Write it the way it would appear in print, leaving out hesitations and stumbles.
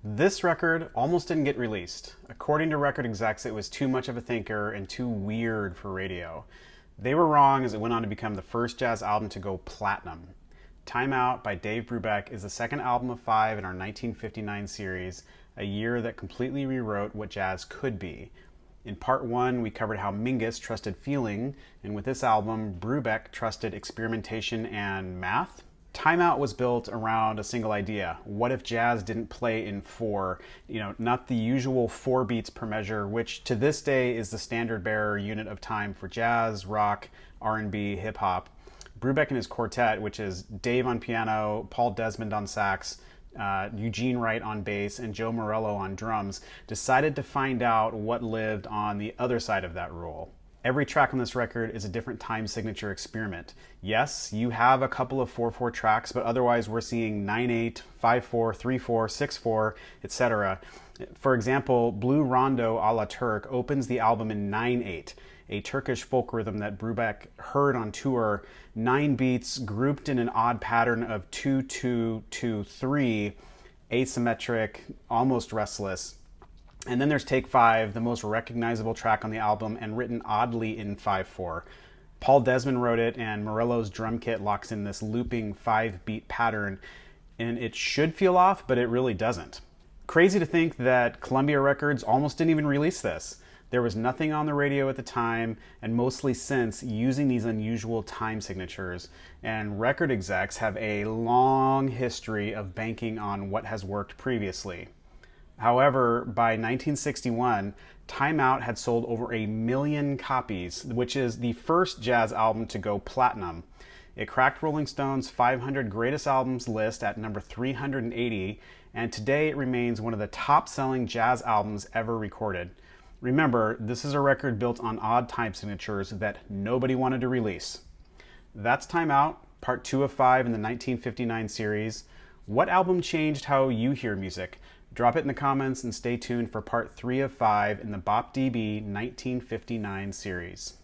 This record almost didn't get released. According to record execs, it was too much of a thinker and too weird for radio. They were wrong, as it went on to become the first jazz album to go platinum. Time Out by Dave Brubeck is the second album of 5 in our 1959 series, a year that completely rewrote what jazz could be. In part 1, we covered how Mingus trusted feeling, and with this album, Brubeck trusted experimentation and math. Time Out was built around a single idea. What if jazz didn't play in 4? Not the usual 4 beats per measure, which to this day is the standard bearer unit of time for jazz, rock, R&B, hip-hop. Brubeck and his quartet, which is Dave on piano, Paul Desmond on sax, Eugene Wright on bass, and Joe Morello on drums, decided to find out what lived on the other side of that rule. Every track on this record is a different time signature experiment. Yes, you have a couple of 4/4 tracks, but otherwise we're seeing 9/8, 5/4, 3/4, 6/4, etc. For example, Blue Rondo a la Turk opens the album in 9/8, a Turkish folk rhythm that Brubeck heard on tour, 9 beats grouped in an odd pattern of 2-2-2-3, asymmetric, almost restless. And then there's Take 5, the most recognizable track on the album and written oddly in 5/4. Paul Desmond wrote it, and Morello's drum kit locks in this looping 5-beat pattern, and it should feel off, but it really doesn't. Crazy to think that Columbia Records almost didn't even release this. There was nothing on the radio at the time, and mostly since, using these unusual time signatures, and record execs have a long history of banking on what has worked previously. However, by 1961, Time Out had sold over 1 million copies, which is the first jazz album to go platinum. It cracked Rolling Stone's 500 Greatest Albums list at number 380, and today it remains one of the top-selling jazz albums ever recorded. Remember, this is a record built on odd time signatures that nobody wanted to release. That's Time Out, part 2 of 5 in the 1959 series. What album changed how you hear music? Drop it in the comments and stay tuned for part 3 of 5 in the bopdb 1959 series.